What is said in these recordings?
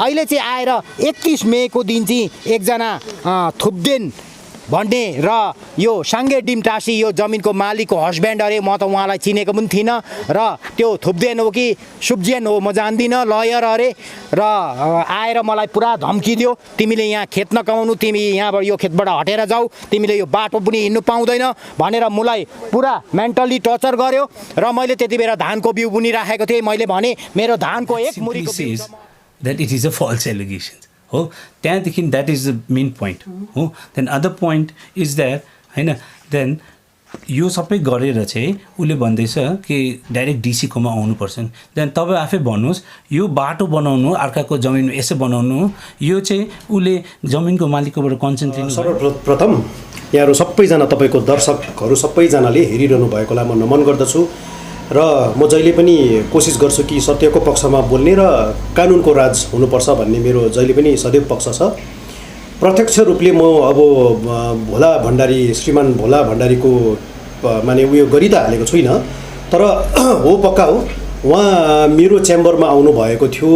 अहिले चाहिँ आएर 21 मेको दिन चाहिँ एकजना थुप्देन भन्ने र यो साङ्गे डिमटासी यो जमिनको मालिकको हस्बेन्ड अरे म त उहाँलाई चिनेको पनि थिइनँ र त्यो थुप्देन हो कि सुब्जेन हो म जान्दिनँ लयर अरे र आएर मलाई पुरा धम्की दियो तिमीले यहाँ खेत नकमाउनु तिमी यहाँबाट यो खेतबाट हटेर जाऊ तिमीले यो बाटो पनि हिँड्नु पाउँदैन भनेर मलाई पुरा मेन्टली टर्चर गर्यो र मैले त्यति बेला धानको बिउ बुनिराखेको थिएँ मैले भने मेरो धानको एक मुरीको that it is a false allegation. हो त्यहाँदेखि that is the main point हो then other point is that होइन देन यो सबै गरेर चाहिँ उसले भन्दैछ कि डाइरेक्ट डिसीकोमा आउनुपर्छ देन तपाईँ आफै भन्नुहोस् यो बाटो बनाउनु अर्काको जमिन यसो बनाउनु यो चाहिँ उसले जमिनको मालिककोबाट कन्सेन्ट लिनु सर्वप्रथम यहाँहरू सबैजना तपाईँको दर्शकहरू सबैजनाले हेरिरहनु भएकोलाई म नमन गर्दछु र म जहिले पनि कोसिस गर्छु कि सत्यको पक्षमा बोल्ने र कानुनको राज हुनुपर्छ भन्ने मेरो जहिले पनि सदैव पक्ष छ प्रत्यक्ष रूपले म अब भोला भण्डारी श्रीमान भोला भण्डारीको माने उयो गरि त हालेको छुइनँ तर हो पक्का हो उहाँ मेरो च्याम्बरमा आउनुभएको थियो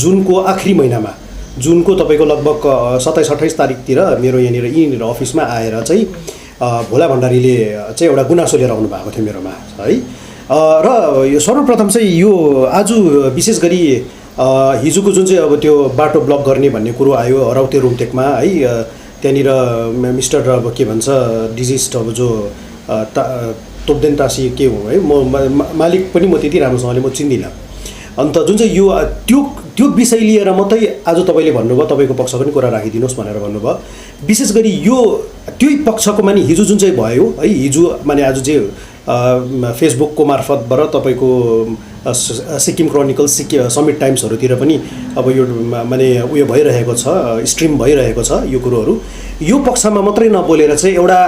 जुनको आखिरी महिनामा जुनको तपाईँको लगभग 27-28 तारिकतिर मेरो यहाँनिर अफिसमा आएर चाहिँ भोला भण्डारीले चाहिँ एउटा गुनासो लिएर आउनु भएको थियो मेरोमा है र यो सर्वप्रथम चाहिँ यो आज विशेष गरी हिजोको जुन चाहिँ अब त्यो बाटो ब्लक गर्ने भन्ने कुरो आयो हराउते रुमटेकमा है त्यहाँनिर मिस्टर अब के भन्छ डिजिस्ट अब जो तोपदेन टासी के हो है म मालिक पनि म त्यति राम्रोसँगले म चिन्दिनँ अन्त जुन चाहिँ यो त्यो विषय लिएर मात्रै आज तपाईँले भन्नुभयो तपाईँको पक्ष पनि कुरा राखिदिनुहोस् भनेर भन्नुभयो विशेष गरी यो त्यही पक्षको माने हिजो जुन चाहिँ भयो है हिजो माने आज चाहिँ फेसबुकको मार्फतबाट तपाईँको सिक्किम क्रोनिकल समिट टाइम्सहरूतिर पनि अब यो माने उयो भइरहेको छ स्ट्रिम भइरहेको छ यो कुरोहरू यो पक्षमा मात्रै नबोलेर चाहिँ एउटा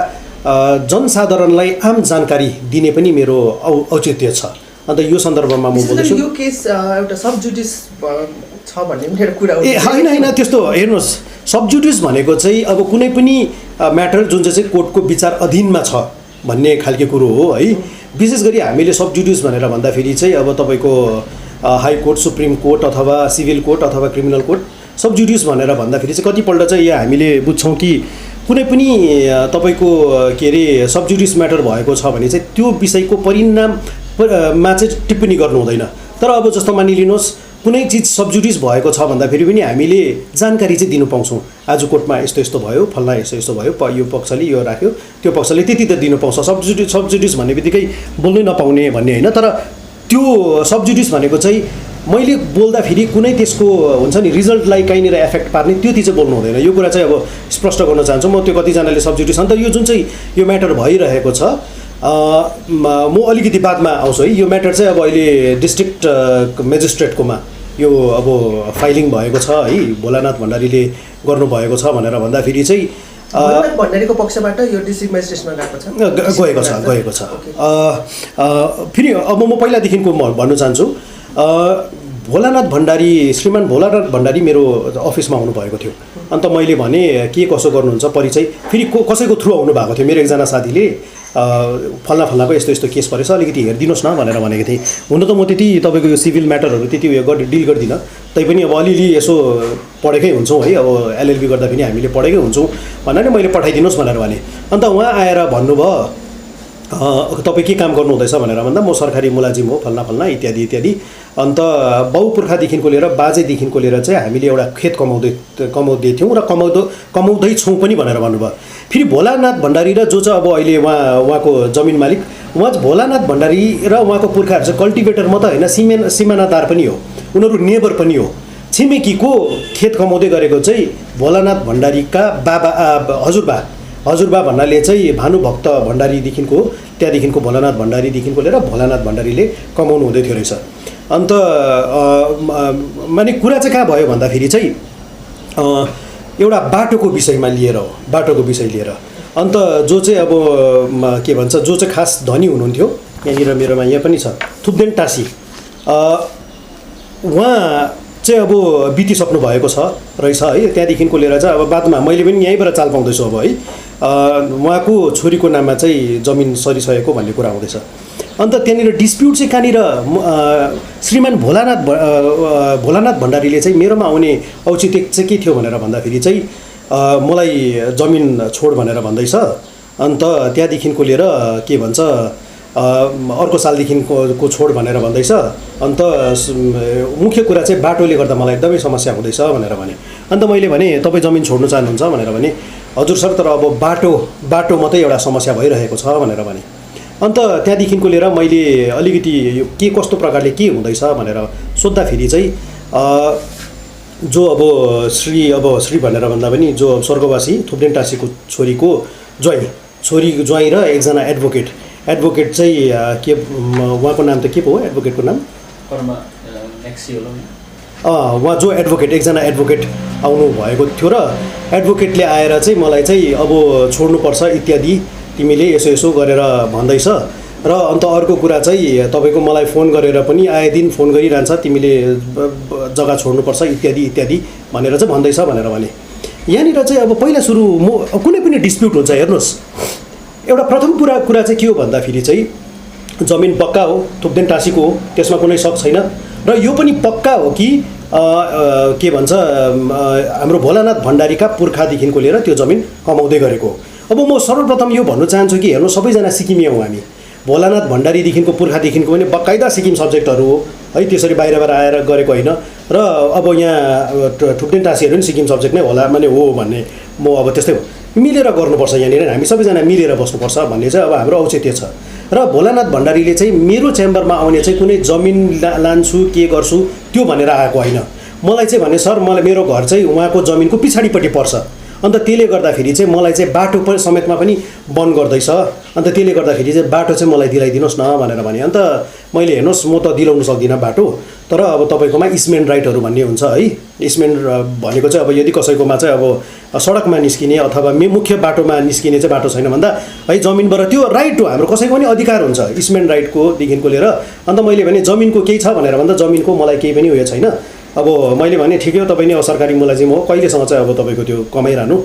जनसाधारणलाई आम जानकारी दिने पनि मेरो औचित्य छ अन्त यो सन्दर्भमा म बोल्छु यो केस एउटा सब जुडिस छ भन्ने मेरो कुरा ए हैन त्यस्तो हेर्नुहोस् सब जुडिस भनेको चाहिँ अब कुनै पनि म्याटर जुन चाहिँ कोर्टको विचार अधीनमा छ भन्ने खालको कुरो हो है विशेष गरी हामीले सब जुडिस भनेर भन्दाखेरि चाहिँ अब तपाईँको हाई कोर्ट सुप्रिम कोर्ट अथवा सिभिल कोर्ट अथवा क्रिमिनल कोर्ट सब जुडिस भनेर भन्दाखेरि चाहिँ कतिपल्ट चाहिँ यहाँ हामीले बुझ्छौँ कि कुनै पनि तपाईँको के अरे सब जुडिस म्याटर भएको छ भने चाहिँ त्यो विषयको परिणाममा चाहिँ टिप्पणी गर्नु हुँदैन तर अब जस्तो मानिलिनुहोस् कुनै चिज सब जुडिस भएको छ भन्दाखेरि पनि हामीले जानकारी चाहिँ दिनु पाउँछौँ आज कोर्टमा यस्तो यस्तो भयो फल्ना यस्तो यस्तो भयो यो पक्षले यो राख्यो त्यो पक्षले त्यति त दिनु पाउँछ सब जुडिस भन्ने बित्तिकै बोल्नै नपाउने भन्ने होइन तर त्यो सब जुडिस भनेको चाहिँ मैले बोल्दाखेरि कुनै त्यसको हुन्छ नि रिजल्टलाई कहीँनिर एफेक्ट पार्ने त्यो चाहिँ बोल्नु हुँदैन यो कुरा चाहिँ अब स्पष्ट गर्न चाहन्छु म त्यो कतिजनाले सब जुडिस अन्त यो जुन चाहिँ यो म्याटर भइरहेको छ म अलिकति बादमा आउँछु है यो म्याटर चाहिँ अब अहिले डिस्ट्रिक्ट मेजिस्ट्रेटकोमा यो अब फाइलिङ भएको छ है भोलानाथ भण्डारीले गर्नुभएको छ भनेर भन्दाखेरि चाहिँ भण्डारीको पक्षबाट यो डिस्ट्रिक्ट मेजिस्ट्रेटमा गएको छ फेरि अब म पहिलादेखिको भन्न चाहन्छु भोलानाथ भण्डारी श्रीमान भोलानाथ भण्डारी मेरो अफिसमा आउनुभएको थियो अन्त मैले भने के कसो गर्नुहुन्छ परिचय फेरि कसैको थ्रु आउनु भएको थियो मेरो एकजना साथीले फल्नाको यस्तो यस्तो केस परेछ अलिकति हेरिदिनुहोस् न भनेर भनेको थिएँ हुन त म त्यति तपाईँको यो सिभिल म्याटरहरू त्यति उयो डिल गर्दिनँ तैपनि अब अलिअलि यसो पढेकै हुन्छौँ है अब एलएलबी गर्दा पनि हामीले पढेकै हुन्छौँ भनेर मैले पठाइदिनुहोस् भनेर भने अन्त उहाँ आएर भन्नुभयो तपाईँ के काम गर्नुहुँदैछ भनेर भन्दा म सरकारी मुलाजिम हो फल्ना इत्यादि इत्यादि अन्त बाउ पुर्खादेखिको लिएर बाजेदेखिको लिएर चाहिँ हामीले एउटा खेत कमाउँदैथ्यौँ र कमाउँदैछौँ पनि भनेर भन्नुभयो फेरि भोलानाथ भण्डारी र जो चाहिँ अब अहिले उहाँको जमिन मालिक उहाँ भोलानाथ भण्डारी र उहाँको पुर्खाहरू चाहिँ कल्टिभेटर मात्रै होइन सिमानादार पनि हो उनीहरू नेबर पनि हो छिमेकीको खेत कमाउँदै गरेको चाहिँ भोलानाथ भण्डारीका हजुरबा भन्नाले चाहिँ भानुभक्त भण्डारीदेखिको त्यहाँदेखिको भोलानाथ भण्डारीदेखिको लिएर भोलानाथ भण्डारीले कमाउनु हुँदै थियो रहेछ अन्त माने कुरा चाहिँ कहाँ भयो भन्दाखेरि चाहिँ एउटा बाटोको विषयमा लिएर हो बाटोको विषय लिएर अन्त जो चाहिँ अब के भन्छ जो चाहिँ खास धनी हुनुहुन्थ्यो यहाँनिर मेरोमा यहाँ पनि छ थुप्देन टासी उहाँ चाहिँ अब बितिसक्नु भएको छ रहेछ है त्यहाँदेखिको लिएर चाहिँ अब बादमा मैले पनि यहीँबाट चाल पाउँदैछु अब है उहाँको छोरीको नाममा चाहिँ जमिन सरिसकेको भन्ने कुरा हुँदैछ अन्त त्यहाँनिर डिस्प्युट चाहिँ कहाँनिर श्रीमान भोलानाथ भण्डारीले चाहिँ मेरोमा आउने औचित्य चाहिँ के थियो भनेर भन्दाखेरि चाहिँ मलाई जमिन छोड भनेर भन्दैछ। अन्त त्यहाँदेखिको लिएर के भन्छ अर्को सालदेखिको छोड भनेर भन्दैछ। अन्त मुख्य कुरा चाहिँ बाटोले गर्दा मलाई एकदमै समस्या हुँदैछ भनेर भने। अन्त मैले भने तपाईँ जमिन छोड्नु चाहनुहुन्छ भनेर भने हजुर सर तर अब बाटो मात्रै एउटा समस्या भइरहेको छ भनेर भने। अन्त त्यहाँदेखिको लिएर मैले अलिकति के कस्तो प्रकारले के हुँदैछ भनेर सोद्धाखेरि चाहिँ जो अब श्री भनेर भन्दा पनि जो स्वर्गवासी थुप्देन टासीको छोरीको ज्वाइँ र एकजना एडभोकेट चाहिँ के उहाँको नाम त के पो हो एडभोकेटको नाम उहाँ जो एकजना एडभोकेट आउनु भएको थियो र एडभोकेटले आएर चाहिँ मलाई चाहिँ अब छोड्नुपर्छ इत्यादि तिमीले यसो गरेर भन्दैछ। र अन्त अर्को कुरा चाहिँ तपाईँको मलाई फोन गरेर पनि आए दिन फोन गरिरहन्छ तिमीले जग्गा छोड्नुपर्छ इत्यादि भनेर चाहिँ भन्दैछ भनेर भने। यहाँनिर चाहिँ अब पहिला सुरु कुनै पनि डिस्प्युट हुन्छ हेर्नुहोस् एउटा प्रथम कुरा चाहिँ के हो भन्दाखेरि चाहिँ जमिन पक्का हो थुप्देन टासीको हो त्यसमा कुनै शक छैन र यो पनि पक्का हो कि के भन्छ हाम्रो भोलानाथ भण्डारीका पुर्खादेखिको लिएर त्यो जमिन कमाउँदै गरेको। अब म सर्वप्रथम यो भन्न चाहन्छु कि हेर्नु सबैजना सिक्किमे हौँ हामी भोलानाथ भण्डारीदेखिको पुर्खादेखिको पनि बकाइदा सिक्किम सब्जेक्टहरू हो है त्यसरी बाहिरबाट आएर गरेको होइन। र अब यहाँ थुप्देन टासीहरू पनि सिक्किम सब्जेक्ट नै होला माने हो भन्ने म अब त्यस्तै हो मिलेर गर्नुपर्छ यहाँनिर हामी सबैजना मिलेर बस्नुपर्छ भन्ने चाहिँ अब हाम्रो औचित्य छ। र भोलानाथ भण्डारीले चाहिँ मेरो च्याम्बरमा आउने चाहिँ कुनै जमिन लान्छु के गर्छु त्यो भनेर आएको होइन। मलाई चाहिँ भने सर मलाई मेरो घर चाहिँ उहाँको जमिनको पछाडिपट्टि पर्छ अन्त त्यसले गर्दाखेरि चाहिँ मलाई चाहिँ बाटो समेतमा पनि बन्द गर्दैछ अन्त त्यसले गर्दाखेरि चाहिँ बाटो चाहिँ मलाई दिलाइदिनुहोस् न भनेर भने। अन्त मैले हेर्नुहोस् म त दिलाउनु सक्दिनँ बाटो तर अब तपाईँकोमा इस्मेन्ट राइटहरू भन्ने हुन्छ है। इस्मेन्ट भनेको चाहिँ अब यदि कसैकोमा चाहिँ अब सडकमा निस्किने अथवा मुख्य बाटोमा निस्किने चाहिँ बाटो छैन भन्दा है जमिनबाट त्यो राइट हो हाम्रो कसैको पनि अधिकार हुन्छ इस्मेन्ट राइटकोदेखिको लिएर। अन्त मैले भने जमिनको केही छ भनेर भन्दा जमिनको मलाई केही पनि उयो छैन। अब मैले भने ठिकै हो तपाईँ नै सरकारी मुलाजिम हो कहिलेसम्म चाहिँ अब तपाईँको त्यो कमाइरहनु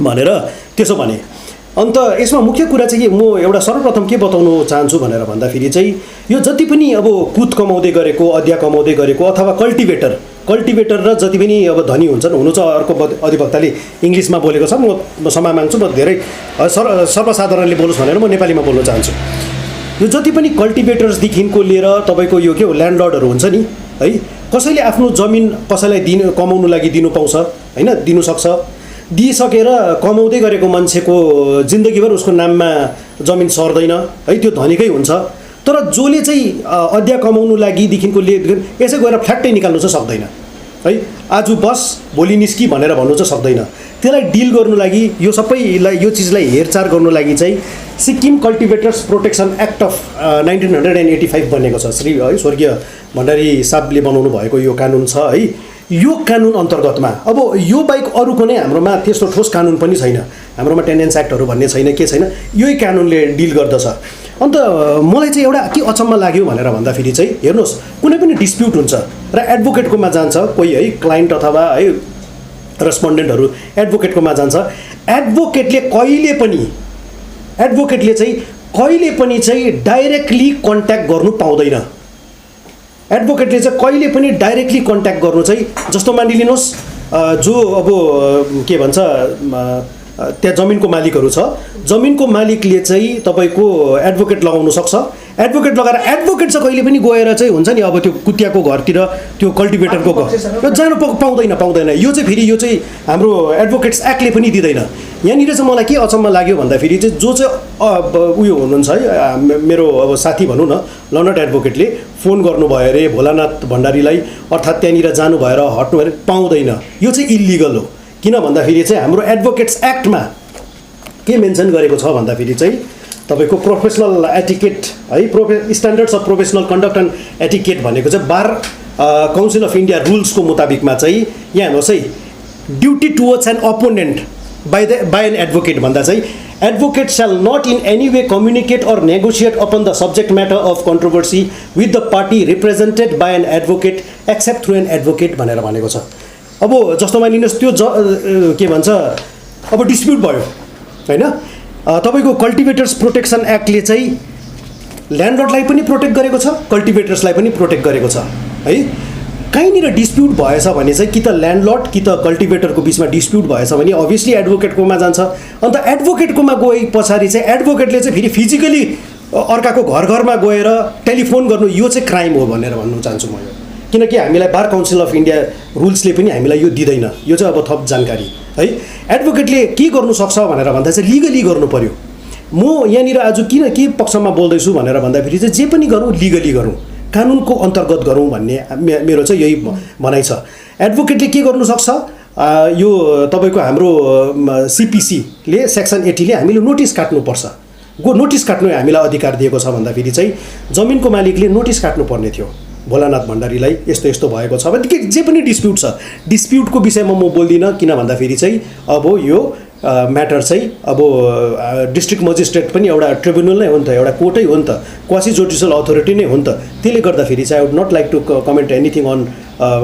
भनेर त्यसो भने। अन्त यसमा मुख्य कुरा चाहिँ के म एउटा सर्वप्रथम के बताउनु चाहन्छु भनेर भन्दाखेरि चाहिँ यो जति पनि अब कुत कमाउँदै गरेको अद्या कमाउँदै गरेको अथवा कल्टिभेटर र जति पनि अब धनी हुन्छन् हुनु चाहिँ अर्को अधिवक्ताले इङ्ग्लिसमा बोलेको छ म क्षमा माग्छु म धेरै सर्वसाधारणले बोलोस् भनेर म नेपालीमा बोल्न चाहन्छु। यो जति पनि कल्टिभेटर्सदेखिको लिएर तपाईँको यो के हो ल्यान्डलर्डहरू हुन्छ नि है कसैले आफ्नो जमिन कसैलाई कमाउनु लागि दिनु पाउँछ होइन दिनु सक्छ दिइसकेर कमाउँदै गरेको मान्छेको जिन्दगीभर उसको नाममा जमिन सर्दैन है त्यो धनीकै हुन्छ। तर जसले चाहिँ अद्या कमाउनु लागिदेखिको यसै गएर फ्ल्याट्टै निकाल्नु चाहिँ सक्दैन है आज बस भोलि निस्की भनेर भन्नु चाहिँ सक्दैन। त्यसलाई डिल गर्नु लागि यो सबैलाई यो चिजलाई हेरचाह गर्नु लागि चाहिँ सिक्किम कल्टिभेटर्स प्रोटेक्सन एक्ट अफ 1985 बनेको छ श्री है स्वर्गीय भण्डारी साहबले बनाउनु भएको यो कानुन छ है। यो कानुन अन्तर्गतमा अब यो बाहेक अरूको नै हाम्रोमा त्यस्तो ठोस कानुन पनि छैन हाम्रोमा टेनेन्स एक्टहरू भन्ने छैन के छैन यही कानुनले डिल गर्दछ। अन्त मलाई चाहिँ एउटा के अचम्म लाग्यो भनेर भन्दाखेरि चाहिँ हेर्नुहोस् कुनै पनि डिस्प्युट हुन्छ र एडभोकेटकोमा जान्छ कोही है क्लाइन्ट अथवा है रेस्पोन्डेन्टहरू एडभोकेटकोमा जान्छ एडभोकेटले चाहिँ कहिले पनि चाहिँ डाइरेक्टली कन्ट्याक्ट गर्नु पाउँदैन। एडभोकेटले चाहिँ कहिले पनि डाइरेक्टली कन्ट्याक्ट गर्नु चाहिँ जस्तो मानिलिनुहोस् जो अब के भन्छ त्यहाँ जमिनको मालिकहरू छ जमिनको मालिकले चाहिँ तपाईँको एडभोकेट लगाउनु सक्छ एडभोकेट लगाएर एडभोकेट चाहिँ कहिले पनि गएर चाहिँ हुन्छ नि अब त्यो कुतियाको घरतिर त्यो कल्टिभेटरको घर जानु पाउँदैन। यो चाहिँ फेरि यो चाहिँ हाम्रो एडभोकेट्स एक्टले पनि दिँदैन। यहाँनिर चाहिँ मलाई के अचम्म लाग्यो भन्दाखेरि चाहिँ जो चाहिँ उयो हुनुहुन्छ है मेरो अब साथी भनौँ न लर्नड एडभोकेटले फोन गर्नुभयो अरे भोलानाथ भण्डारीलाई अर्थात् त्यहाँनिर जानु भएर हट्नु भएर पाउँदैन यो चाहिँ इल्लिगल हो। किन भन्दाखेरि चाहिँ हाम्रो एडभोकेट्स एक्टमा के मेन्सन गरेको छ भन्दाखेरि चाहिँ तपाईँको प्रोफेसनल एटिकेट है standards of professional conduct and etiquette भनेको चाहिँ बार काउन्सिल अफ इन्डिया रुल्सको मुताबिकमा चाहिँ यहाँ हेर्नुहोस् है duty towards an opponent by an advocate भन्दा चाहिँ advocate shall not in any way communicate or negotiate upon the subject matter of controversy with the party represented by an advocate except through an advocate भनेर भनेको छ। अब जस्तो मानिलिनुहोस् त्यो के भन्छ अब डिस्प्युट भयो होइन तपाईँको कल्टिभेटर्स प्रोटेक्सन एक्टले चाहिँ ल्यान्डलर्डलाई पनि प्रोटेक्ट गरेको छ, कल्टिभेटर्सलाई पनि प्रोटेक्ट गरेको छ है। कहीँनिर डिस्प्युट भएछ भने चाहिँ कि त ल्यान्डलर्ड कि त कल्टिभेटरको बिचमा डिस्प्युट भएछ भने अभियसली एडभोकेटकोमा जान्छ। अन्त एडभोकेटकोमा गए पछाडि चाहिँ एडभोकेटले चाहिँ फेरि फिजिकली अर्काको घरमा गएर टेलिफोन गर्नु यो चाहिँ क्राइम हो भनेर भन्नु चाहन्छु म यो। किनकि हामीलाई बार काउन्सिल अफ इन्डिया रुल्सले पनि हामीलाई यो दिँदैन, यो चाहिँ अब थप जानकारी है। एडभोकेटले के गर्नु सक्छ भनेर भन्दा चाहिँ लिगली गर्नु पर्यो। म यहाँनिर आज किन के पक्षमा बोल्दैछु भनेर भन्दाखेरि चाहिँ जे पनि गरौँ लिगली गरौँ, कानुनको अन्तर्गत गरौँ भन्ने मेरो चाहिँ यही भनाइ छ। एडभोकेटले के गर्नु सक्छ, यो तपाईँको हाम्रो CPC सेक्सन 80ले हामीले नोटिस काट्नुपर्छ। नोटिस काट्नु हामीलाई अधिकार दिएको छ भन्दाखेरि चाहिँ जमिनको मालिकले नोटिस काट्नुपर्ने थियो भोलानाथ भण्डारीलाई यस्तो यस्तो भएको छ भने जे पनि डिस्प्युट छ, डिस्प्युटको विषयमा म बोल्दिनँ। किन भन्दाखेरि चाहिँ अब यो म्याटर चाहिँ अब डिस्ट्रिक्ट मजिस्ट्रेट पनि एउटा ट्रिब्युनल नै हो नि त, एउटा कोर्टै हो नि त, क्वासी जुडिसियल अथोरिटी नै हो नि त। त्यसले गर्दाखेरि चाहिँ I would not like to comment anything on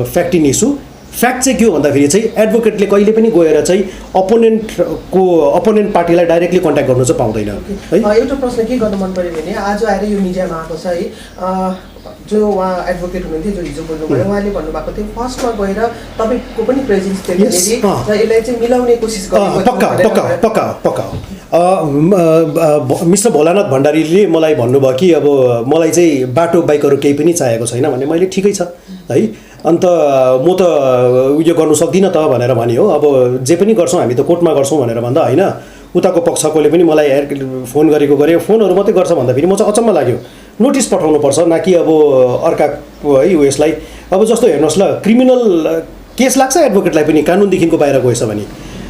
fact in issue. Fact चाहिँ के हो भन्दाखेरि चाहिँ एडभोकेटले कहिले पनि गएर चाहिँ अपोनेन्ट पार्टीलाई डाइरेक्टली कन्ट्याक्ट गर्नु चाहिँ पाउँदैन है। एउटा प्रश्न के गर्नु मन पऱ्यो भने आज आएर यो मिडियामा आएको छ है, जो उहाँ एडभोकेट हुनुहुन्थ्यो जो हिजो बोल्नुभयो, उहाँले भन्नुभएको थियो फर्स्टमा गएर तपाईँको पनि प्रेजेन्स थियो र यसलाई चाहिँ मिलाउने कोसिस गरेको पक्का मिस्टर भोलानाथ भण्डारीले मलाई भन्नुभयो कि अब मलाई चाहिँ बाटो बाइकहरू केही पनि चाहिएको छैन भने मैले ठिकै छ है। अन्त म त उयो गर्नु सक्दिनँ त भनेर भने हो। अब जे पनि गर्छौँ हामी त कोर्टमा गर्छौँ भनेर भन्दा होइन, उताको पक्षकोले पनि मलाई फोन गरेको गरे, फोनहरू मात्रै गर्छ भन्दाखेरि म चाहिँ अचम्म लाग्यो। नोटिस पठाउनुपर्छ न कि अब अर्काको है उयसलाई। अब जस्तो हेर्नुहोस् ल, क्रिमिनल केस लाग्छ एडभोकेटलाई पनि कानुनदेखिको बाहिर गएछ भने।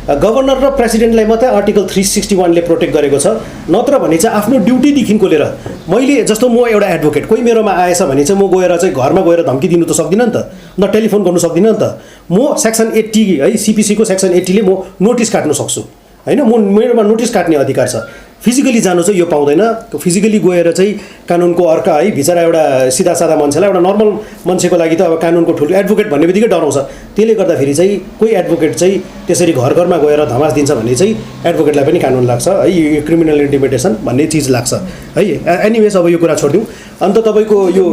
गभर्नर र प्रेसिडेन्टलाई मात्रै आर्टिकल 361ले प्रोटेक्ट गरेको छ, नत्र भने चाहिँ आफ्नो ड्युटीदेखिको लिएर मैले जस्तो म एउटा एडभोकेट कोही मेरोमा आएछ भने चाहिँ म गएर चाहिँ घरमा गएर धम्की दिनु त सक्दिनँ नि त, न टेलिफोन गर्नु सक्दिनँ नि त। म सेक्सन 80 है CPC को सेक्सन 80ले म नोटिस काट्नु सक्छु होइन, मेरोमा नोटिस काट्ने अधिकार छ। फिजिकली जानु चाहिँ यो पाउँदैन। फिजिकली गएर चाहिँ कानुनको अर्का है बिचरा एउटा सिधा साधा मान्छेलाई, एउटा नर्मल मान्छेको लागि त अब कानुनको ठुलो एडभोकेट भन्ने बित्तिकै डराउँछ। त्यसले गर्दाखेरि चाहिँ कोही एडभोकेट चाहिँ त्यसरी घरमा गएर धमास दिन्छ भने चाहिँ एडभोकेटलाई पनि कानुन लाग्छ है, यो क्रिमिनल इन्टिमिडेसन भन्ने चिज लाग्छ है। एनिवेज अब यो कुरा छोडिदिउँ। अन्त तपाईँको यो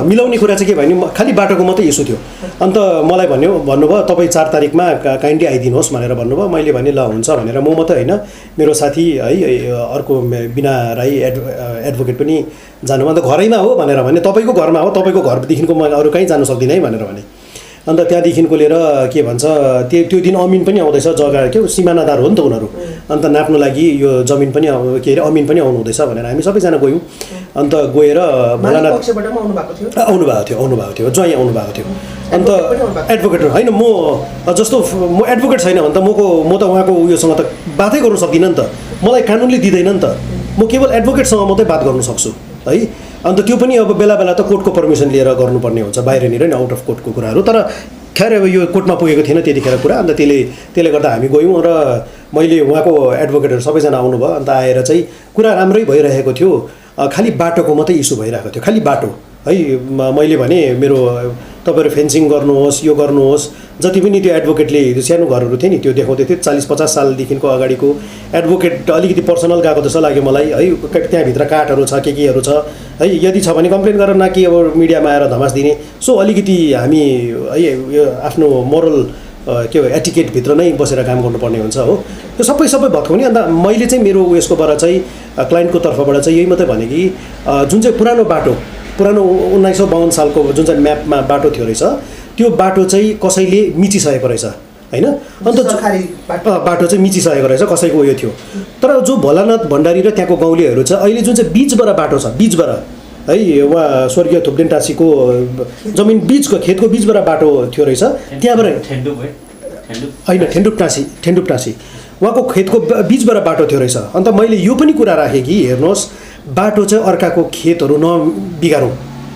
मिलाउने कुरा चाहिँ के भने खालि बाटोको मात्रै इस्यु थियो। अन्त मलाई भन्नुभयो तपाईँ 4 तारिकमा काइन्डली आइदिनुहोस् भनेर भन्नुभयो। मैले भने ल हुन्छ भनेर म मात्रै होइन मेरो साथी है अर्को बिना राई एडभोकेट पनि जानु, अन्त घरैमा हो भनेर भने, तपाईँको घरमा हो, तपाईँको घरदेखिको म अरू कहीँ जानु सक्दिनँ है भनेर भने। अन्त त्यहाँदेखिको लिएर के भन्छ त्यो दिन अमिन पनि आउँदैछ, जग्गा के सिमानादार हो नि त उनीहरू, अन्त नाप्नु लागि यो जमिन पनि के अरे अमिन पनि आउनु हुँदैछ भनेर हामी सबैजना गयौँ। अन्त गएर भोलानाथ आउनुभएको थियो ज्वाइँ आउनुभएको थियो। अन्त एडभोकेट होइन, म जस्तो म एडभोकेट छैन भने त म त उहाँको उयोसँग त बातै गर्नु सक्दिनँ नि त, मलाई कानुनले दिँदैन नि त। म केवल एडभोकेटसँग मात्रै बात गर्न सक्छु है। अन्त त्यो पनि अब बेला बेला त कोर्टको परमिसन लिएर गर्नुपर्ने हुन्छ, बाहिरनिर नि आउट अफ कोर्टको कुराहरू। तर खैर अब यो कोर्टमा पुगेको थिएन त्यतिखेर कुरा। अन्त त्यसले गर्दा हामी गयौँ र मैले उहाँको एडभोकेटहरू सबैजना आउनुभयो। अन्त आएर चाहिँ कुरा राम्रै भइरहेको थियो, खालि बाटोको मात्रै इस्यु भइरहेको थियो, खालि बाटो है। मैले भने मेरो तपाईँहरू फेन्सिङ गर्नुहोस्, यो गर्नुहोस्, जति पनि त्यो एडभोकेटले सानो घरहरू थियो नि त्यो देखाउँदै थियो 40-50 सालदेखिको अगाडिको एडभोकेट अलिकति पर्सनल गएको जस्तो लाग्यो मलाई है। त्यहाँभित्र काठहरू छ केहरू छ है, यदि छ भने कम्प्लेन गरेर न कि अब मिडियामा आएर धमास दिने। सो अलिकति हामी है यो आफ्नो मोरल के हो एटिकेटभित्र नै बसेर काम गर्नुपर्ने हुन्छ हो। त्यो सबै भत्काउने। अन्त मैले चाहिँ मेरो उयसकोबाट चाहिँ क्लाइन्टको तर्फबाट चाहिँ यही मात्रै भने कि जुन चाहिँ पुरानो 1952 सालको जुन चाहिँ म्यापमा बाटो थियो रहेछ त्यो बाटो चाहिँ कसैले मिचिसकेको रहेछ होइन। अन्त बाटो चाहिँ मिचिसकेको रहेछ कसैको उयो थियो। तर जो भोलानाथ भण्डारी र त्यहाँको गाउँलेहरू छ अहिले जुन चाहिँ बिचबाट बाटो छ, बिचबाट है उहाँ स्वर्गीय थुप्देन टासीको जमिन बिचको खेतको बिचबाट बाटो थियो रहेछ, त्यहाँबाट होइन ठेन्डुप टासी उहाँको खेतको बिचबाट बाटो थियो रहेछ। अन्त मैले यो पनि कुरा राखेँ कि हेर्नुहोस् बाटो चाहिँ अर्काको खेतहरू नबिगारौँ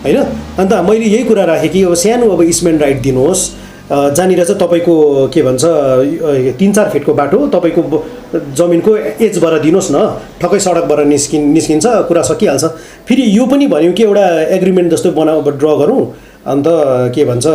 होइन। अन्त मैले यही कुरा राखेँ कि अब सानो अब इस्मेन्ट राइट दिनुहोस्, जहाँनिर चाहिँ तपाईँको के भन्छ 3-4 फिटको बाटो तपाईँको जमिनको एजबाट दिनुहोस् न, ठक्कै सडकबाट निस्किन्छ कुरा सकिहाल्छ। फेरि यो पनि भन्यो कि एउटा एग्रिमेन्ट जस्तो ड्र गरौँ अन्त के भन्छ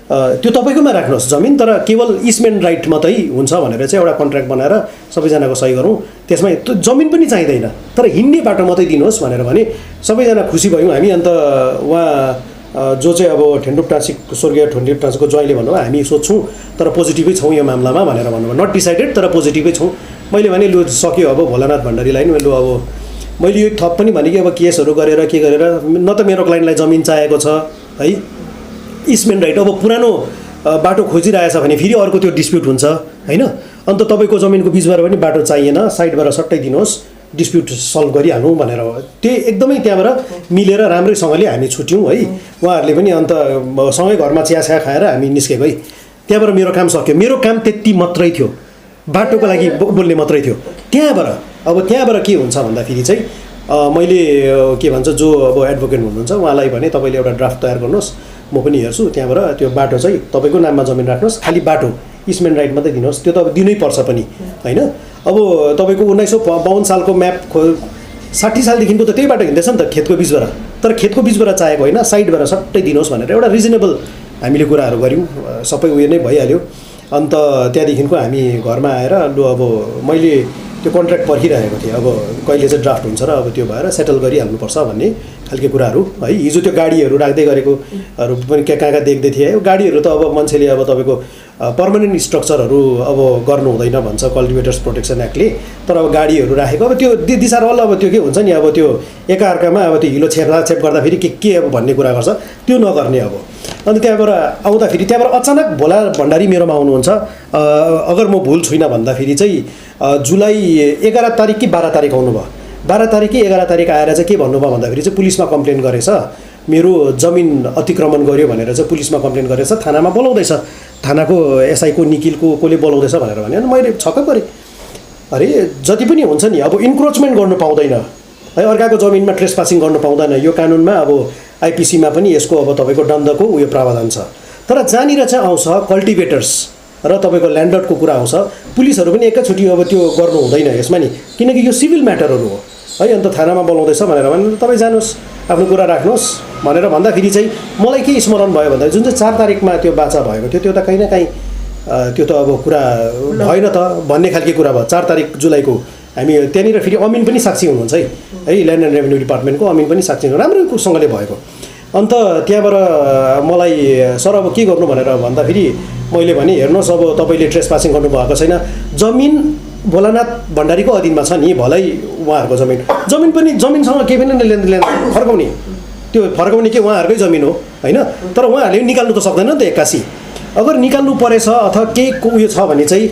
त्यो तपाईँकोमा राख्नुहोस् जमिन, तर केवल इस्टमेन्ट राइट मात्रै हुन्छ भनेर चाहिँ एउटा कन्ट्र्याक्ट बनाएर सबैजनाको सही गरौँ, त्यसमा त्यो जमिन पनि चाहिँदैन तर हिँड्ने बाटो मात्रै दिनुहोस् भनेर भने सबैजना खुसी भयौँ हामी। अन्त उहाँ जो चाहिँ अब ठेन्डुप टाँसी स्वर्गीय ठेन्डुप टाँसीको ज्वाइँले भन्नुभयो हामी सोध्छौँ तर पोजिटिभै छौँ यो मामलामा भनेर भन्नुभयो, नट डिसाइडेड तर पोजिटिभै छौँ। मैले भने लु सक्यो अब भोलानाथ भण्डारीलाई नि लु अब मैले यो थप पनि भने कि अब केसहरू गरेर के गरेर न त मेरो क्लाइन्टलाई जमिन चाहिएको छ है, इस्टमेन्ट राइट अब पुरानो बाटो खोजिरहेछ भने फेरि अर्को त्यो डिस्प्युट हुन्छ होइन। अन्त तपाईँको जमिनको बिचबाट पनि बाटो चाहिएन, साइडबाट सट्टै दिनुहोस्, डिस्प्युट सल्भ गरिहालौँ भनेर त्यो एकदमै त्यहाँबाट मिलेर राम्रैसँगले हामी छुट्यौँ है। उहाँहरूले पनि अन्त सँगै घरमा चिया खाएर हामी निस्केको है। त्यहाँबाट मेरो काम सक्यो, मेरो काम त्यति मात्रै थियो, बाटोको लागि बोल्ने मात्रै थियो। त्यहाँबाट के हुन्छ भन्दाखेरि चाहिँ मैले के भन्छ जो अब एडभोकेट हुनुहुन्छ उहाँलाई भने तपाईँले एउटा ड्राफ्ट तयार गर्नुहोस्, म पनि हेर्छु, त्यहाँबाट त्यो बाटो चाहिँ तपाईँको नाममा जमिन राख्नुहोस्, खालि बाटो इस्टमेन्ट राइट मात्रै दिनुहोस्, त्यो त अब दिनै पर्छ पनि होइन। अब तपाईँको 1952 सालको म्याप 60 सालदेखिको त त्यही बाटो हिँड्दैछ नि त खेतको बिचबाट, तर खेतको बिचबाट चाहेको होइन साइडबाट सट्टै दिनुहोस् भनेर एउटा रिजनेबल हामीले कुराहरू गऱ्यौँ, सबै उयो नै भइहाल्यो। अन्त त्यहाँदेखिको हामी घरमा आएर लु अब मैले त्यो कन्ट्र्याक्ट पर्खिरहेको थिएँ, अब कहिले चाहिँ ड्राफ्ट हुन्छ र अब त्यो भएर सेटल गरिहाल्नुपर्छ भन्ने खालको कुराहरू है। हिजो त्यो गाडीहरू राख्दै गरेकोहरू पनि कहाँ देख्दै थिएँ, गाडीहरू त अब मान्छेले अब तपाईँको पर्मानेन्ट स्ट्रक्चरहरू अब गर्नु हुँदैन भन्छ कल्टिभेटर्स प्रोटेक्सन एक्टले, तर अब गाडीहरू राखेको अब त्यो दिसारवाल अब त्यो के हुन्छ नि अब त्यो एकाअर्कामा अब त्यो हिलो छेप गर्दाखेरि के अब भन्ने कुरा गर्छ, त्यो नगर्ने अब। अनि त्यहाँबाट आउँदाखेरि त्यहाँबाट अचानक भोला भण्डारी मेरोमा आउनुहुन्छ, अगर म भुल छुइनँ भन्दाखेरि चाहिँ जुलाई 11 तारिक कि 12 तारिक आउनुभयो, 12 तारिक कि 11 तारिक आएर चाहिँ के भन्नुभयो भन्दाखेरि चाहिँ पुलिसमा कम्प्लेन गरेछ, मेरो जमिन अतिक्रमण गर्यो भनेर चाहिँ पुलिसमा कम्प्लेन गरेछ, थानामा बोलाउँदैछ, थानाको एसआईको निखिलको कसले बोलाउँदैछ भनेर भने मैले छक्क परेँ। अरे जति पनि हुन्छ नि अब इन्क्रोचमेन्ट गर्नु पाउँदैन है, अर्काको जमिनमा ट्रेसपासिङ गर्नु पाउँदैन, यो कानुनमा अब आइपिसीमा पनि यसको अब तपाईँको दण्डको उयो प्रावधान छ। तर जहाँनिर चाहिँ आउँछ कल्टिभेटर्स र तपाईँको ल्यान्डलर्डको कुरा आउँछ, पुलिसहरू पनि एकैचोटि अब त्यो गर्नु हुँदैन यसमा नि, किनकि यो सिभिल म्याटरहरू हो है। अन्त थानामा बोलाउँदैछ भनेर भने तपाईँ जानुहोस् आफ्नो कुरा राख्नुहोस् भनेर भन्दाखेरि चाहिँ मलाई के स्मरण भयो भन्दा जुन चाहिँ 4 तारिकमा त्यो बाचा भएको थियो त्यो त कहीँ न कहीँ त्यो त अब कुरा भएन त भन्ने खालको कुरा भयो। 4 तारिक जुलाईको हामी त्यहाँनिर फेरि अमिन पनि साक्षी हुनुहुन्छ है ल्यान्ड एन्ड रेभेन्यू डिपार्टमेन्टको अमिन पनि साक्षी राम्रोसँगले भएको। अन्त त्यहाँबाट मलाई सर अब के गर्नु भनेर भन्दाखेरि मैले भने हेर्नुहोस् अब तपाईँले ट्रेसपासिङ गर्नुभएको छैन, जमिन भोलानाथ भण्डारीको अधीनमा छ नि, भलै उहाँहरूको जमिन पनि जमिनसँग केही पनि लेनदेन फर्काउने, त्यो फर्काउने के उहाँहरूकै जमिन हो होइन। तर उहाँहरूले निकाल्नु त सक्दैन नि त एक्कासी, अगर निकाल्नु परेछ अथवा केही उयो छ भने चाहिँ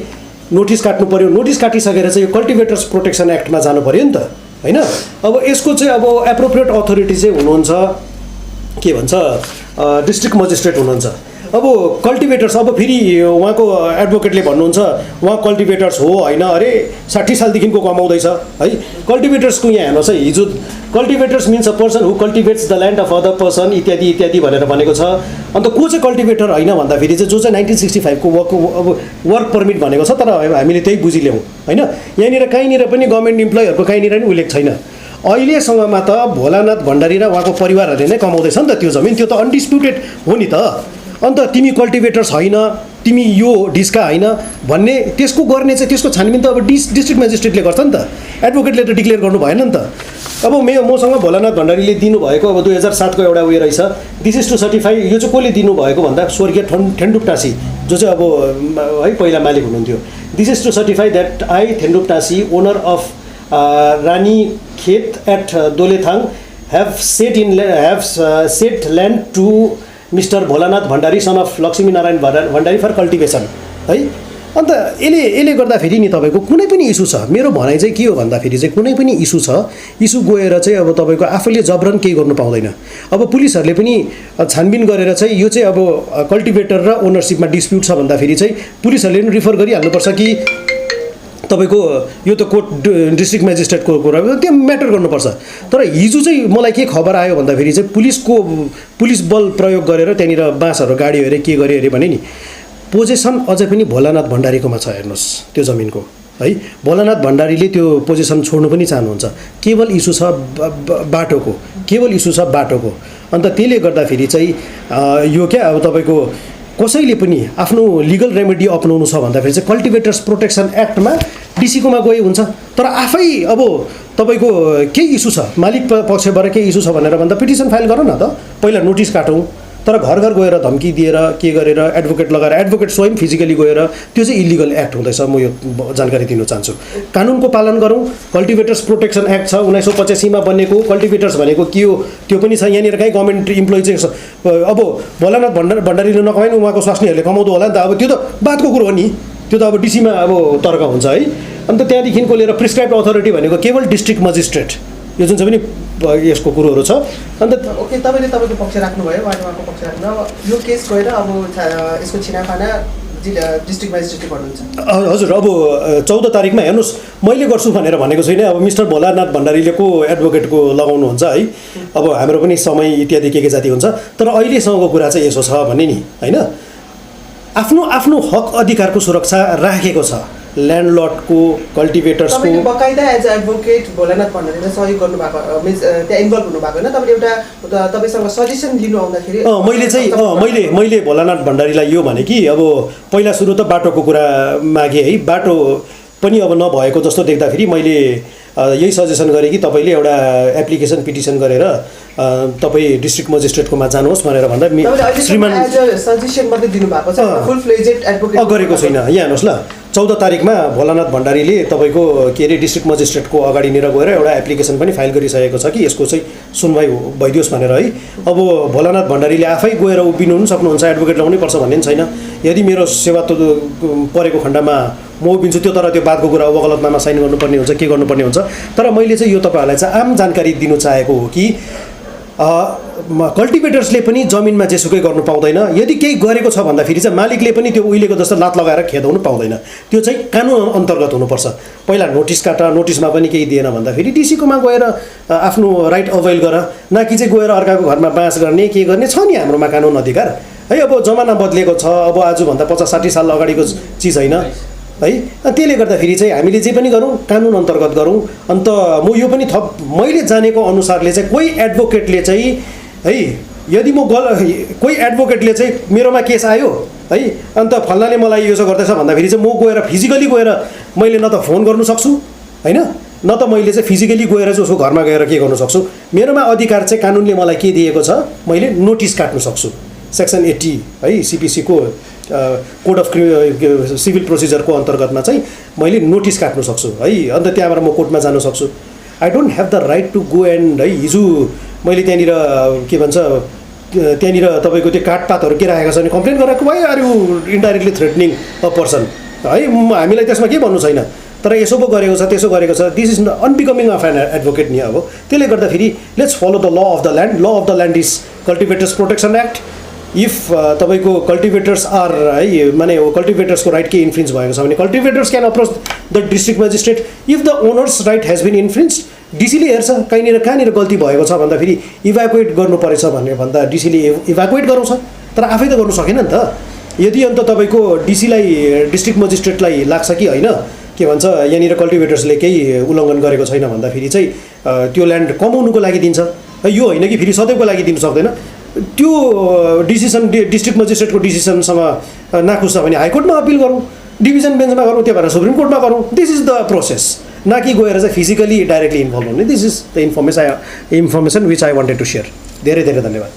नोटिस काट्नु पऱ्यो, नोटिस काटिसकेर चाहिँ यो कल्टिभेटर्स प्रोटेक्सन एक्टमा जानु पऱ्यो नि त होइन। अब यसको चाहिँ अब एप्रोप्रिएट अथोरिटी चाहिँ हुनुहुन्छ के भन्छ डिस्ट्रिक्ट मजिस्ट्रेट हुनुहुन्छ। अब कल्टिभेटर्स अब फेरि उहाँको एडभोकेटले भन्नुहुन्छ उहाँ कल्टिभेटर्स हो होइन, अरे 60 सालदेखिको कमाउँदैछ है। कल्टिभेटर्सको यहाँ हेर्नुहोस् है, हिजो cultivators means a person who cultivates the land of other person इत्यादि इत्यादि भनेर भनेको छ। अन्त को चाहिँ कल्टिभेटर होइन भन्दाखेरि चाहिँ जो चाहिँ 1965 को वर्क पर्मिट भनेको छ, तर हामीले त्यही बुझिल्याउँ होइन। यहाँनिर कहीँनिर पनि गभर्मेन्ट इम्प्लोइहरूको कहीँनिर पनि उल्लेख छैन। अहिलेसम्ममा त भोलानाथ भण्डारी र उहाँको परिवारहरूले नै कमाउँदैछ नि त त्यो जमिन, त्यो त अनडिस्प्युटेड हो नि त। अन्त तिमी कल्टिभेटर्स होइन, तिमी यो ढिस्का होइन भन्ने त्यसको गर्ने चाहिँ त्यसको छानबिन त अब डिस्ट्रिक्ट म्याजिस्ट्रेटले गर्छ नि त, एडभोकेटले त डिक्लेयर गर्नु भएन नि त। अब मसँग भोलानाथ भण्डारीले दिनुभएको अब 2007 को एउटा उयो रहेछ, दिस इज टु सर्टिफाई, यो चाहिँ कसले दिनुभएको भन्दा स्वर्गीय ठेन्डुप टाँसी जो चाहिँ अब है पहिला मालिक हुनुहुन्थ्यो। This is to certify that I Thendup Tashi owner of Rani Khet at Dolethang have set land to Mr. Bholanath Bhandari son of Lakshmi Narayan Bhandari for cultivation है। अन्त यसले गर्दाखेरि नि तपाईँको कुनै पनि इस्यु छ, मेरो भनाइ चाहिँ के हो भन्दाखेरि चाहिँ कुनै पनि इस्यु छ, इस्यु गएर चाहिँ अब तपाईँको आफूले जबरन केही गर्नु पाउँदैन। अब पुलिसहरूले पनि छानबिन गरेर चाहिँ यो चाहिँ अब कल्टिभेटर र ओनरसिपमा डिस्प्युट छ भन्दाखेरि चाहिँ पुलिसहरूले पनि रिफर गरिहाल्नुपर्छ कि तपाईँको यो त कोर्ट डिस्ट्रिक्ट म्याजिस्ट्रेटको कुरा त्यो म्याटर गर्नुपर्छ। तर हिजो चाहिँ मलाई के खबर आयो भन्दाखेरि चाहिँ पुलिस बल प्रयोग गरेर त्यहाँनिर बाँसहरू गाड्यो अरे के गर्यो अरे भने नि पोजेसन अझै पनि भोलानाथ भण्डारीकोमा छ हेर्नुहोस् त्यो जमिनको है भोलानाथ भण्डारीले त्यो पोजिसन छोड्नु पनि चाहनुहुन्छ केवल इस्यु छ बाटोको केवल इस्यु छ बाटोको अन्त त्यसले गर्दाखेरि चाहिँ यो क्या अब तपाईँको कसैले पनि आफ्नो लिगल रेमेडी अपनाउनु छ भन्दाखेरि चाहिँ कल्टिभेटर्स प्रोटेक्सन एक्टमा डिसीकोमा गए हुन्छ तर आफै अब तपाईँको केही इस्यु छ मालिक पक्षबाट केही इस्यु छ भनेर भन्दा पिटिसन फाइल गर न त पहिला नोटिस काटौँ तर घर घर गएर धम्की दिएर के गरेर एडभोकेट लगाएर एडभोकेट स्वयं फिजिकली गएर त्यो चाहिँ इलिगल एक्ट हुँदैछ म यो जानकारी दिन चाहन्छु कानुनको पालन गरौँ कल्टिभेटर्स प्रोटेक्सन एक्ट छ 1985मा बनेको कल्टिभेटर्स भनेको के हो त्यो पनि छ यहाँनिर कहीँ गभर्मेन्ट इम्प्लोइ चाहिँ अब भोलानाथ भण्डारीले नकमाइनु उहाँको स्वास्नीहरूले कमाउँदो होला नि त अब त्यो त बातको कुरो हो नि त्यो त अब डिसीमा अब तर्क हुन्छ है अन्त त्यहाँदेखिको लिएर प्रिस्क्राइब अथोरिटी भनेको केवल डिस्ट्रिक्ट मजिस्ट्रेट यो जुन चाहिँ पनि यसको कुरोहरू छ अन्त ओके तपाईँले तपाईँको पक्ष राख्नुभयो उहाँको पक्ष राख्नु अब यो केस गएर अब यसको छिनाफाना डिस्ट्रिक्ट म्याजिस्ट्रेटले गर्नुहुन्छ हजुर अब 14 तारिकमा हेर्नुहोस् मैले गर्छु भनेर भनेको छैन अब मिस्टर भोलानाथ भण्डारीले को एडभोकेटको लगाउनुहुन्छ है अब हाम्रो पनि समय इत्यादि के जाति हुन्छ तर अहिलेसम्मको कुरा चाहिँ यसो छ भने नि होइन आफ्नो आफ्नो हक अधिकारको सुरक्षा राखेको छ ल्यान्डलर्डको कल्टिभेटर्सको बकाइदा एज एडभोकेट भोलानाथ भण्डारीले सहयोग गर्नुभएको मिन्स त्यहाँ इन्भल्भ हुनुभएको होइन तपाईँले एउटा तपाईँसँग सजेसन लिनु आउँदाखेरि मैले चाहिँ मैले भोलानाथ भण्डारीलाई यो भने कि अब पहिला सुरु त बाटोको कुरा मागेँ है बाटो पनि अब नभएको जस्तो देख्दाखेरि मैले यही सजेसन गरेँ कि तपाईँले एउटा एप्लिकेसन पिटिसन गरेर तपाईँ डिस्ट्रिक्ट मजिस्ट्रेटकोमा जानुहोस् भनेर भन्दा श्रीमान सजेसन मात्रै दिनुभएको छ फुल फ्लेजेड एडभोकेट गरेको छैन यहाँ हेर्नुहोस् ल 14 तारिकमा भोलानाथ भण्डारीले तपाईँको के अरे डिस्ट्रिक्ट मजिस्ट्रेटको अगाडिनिर गएर एउटा एप्लिकेसन पनि फाइल गरिसकेको छ कि यसको चाहिँ सुनवाई भइदियोस् भनेर है अब भोलानाथ भण्डारीले आफै गएर उभिनु पनि सक्नुहुन्छ एडभोकेट लाउनै पर्छ भन्ने पनि छैन यदि मेरो सेवा परेको खण्डमा म उभिन्छु त्यो तर त्यो बादको कुरा वकालतनामा साइन गर्नुपर्ने हुन्छ के गर्नुपर्ने हुन्छ तर मैले चाहिँ यो तपाईँहरूलाई चाहिँ आम जानकारी दिनु चाहेको हो कि कल्टिभेटर्सले पनि जमिनमा जेसुकै गर्नु पाउँदैन यदि केही गरेको छ भन्दाखेरि चाहिँ मालिकले पनि त्यो उहिलेको जस्तो लात लगाएर खेदाउनु पाउँदैन त्यो चाहिँ कानुन अन्तर्गत हुनुपर्छ पहिला नोटिस काट नोटिसमा पनि केही दिएन भन्दाखेरि डिसीकोमा गएर आफ्नो राइट अवेल गर न कि चाहिँ गएर अर्काको घरमा बाँस गर्ने के गर्ने छ नि हाम्रोमा कानुन अधिकार है अब जमाना बदलेको छ अब आजभन्दा 50-60 साल अगाडिको चिज होइन है त्यसले गर्दाखेरि चाहिँ हामीले जे पनि गरौँ कानुन अन्तर्गत गरौँ अन्त म यो पनि थप मैले जानेको अनुसारले चाहिँ कोही एडभोकेटले चाहिँ है यदि म कोही एडभोकेटले चाहिँ मेरोमा केस आयो है अन्त फल्नाले मलाई यो गर्दैछ भन्दाखेरि चाहिँ म गएर फिजिकली गएर मैले न त फोन गर्नु सक्छु होइन न त मैले चाहिँ फिजिकली गएर चाहिँ उसको घरमा गएर के गर्नु सक्छु मेरोमा अधिकार चाहिँ कानुनले मलाई के दिएको छ मैले नोटिस काट्नु सक्छु सेक्सन 80 है सिपिसीको कोड अफ सिभिल प्रोसिजरको अन्तर्गतमा चाहिँ मैले नोटिस काट्नु सक्छु है अन्त त्यहाँबाट म कोर्टमा जान सक्छु I don't have the right to go and है हिजो मैले त्यहाँनिर के भन्छ त्यहाँनिर तपाईँको त्यो काटपातहरू के राखेको छ भने कम्प्लेन गरेको why are you indirectly threatening a person है हामीलाई त्यसमा केही भन्नु छैन तर यसो पो गरेको छ त्यसो गरेको छ this is unbecoming of an advocate नि अब त्यसले गर्दाखेरि let's follow the law of the land is cultivators protection act if तपाईँको कल्टिभेटर्स आर है माने कल्टिभेटर्सको राइट के इन्फ्रिन्ज भएको छ भने cultivators can approach the district magistrate if the owners right has been infringe डिसीले हेर्छ कहाँनिर गल्ती भएको छ भन्दाखेरि इभ्याकुएट गर्नु परेछ भन्ने भन्दा डिसीले इभ्याकुएट गराउँछ तर आफै त गर्नु सकेन नि त यदि अन्त तपाईँको डिसीलाई डिस्ट्रिक्ट मजिस्ट्रेटलाई लाग्छ कि होइन के भन्छ यहाँनिर कल्टिभेटर्सले केही उल्लङ्घन गरेको छैन भन्दाखेरि चाहिँ त्यो ल्यान्ड कमाउनुको लागि दिन्छ यो होइन कि फेरि सधैँको लागि दिनु सक्दैन त्यो डिसिसन डिस्ट्रिक्ट मजिस्ट्रेटको डिसिसनसँग नाखुस छ भने हाइकोर्टमा अपिल गरौँ डिभिजन बेन्चमा गरौँ त्यो भएर सुप्रिम कोर्टमा गरौँ दिस इज द प्रोसेस न कि गएर चाहिँ फिजिकली डाइरेक्टली इन्भल्भ हुने this is the information which I wanted to share धेरै धेरै धन्यवाद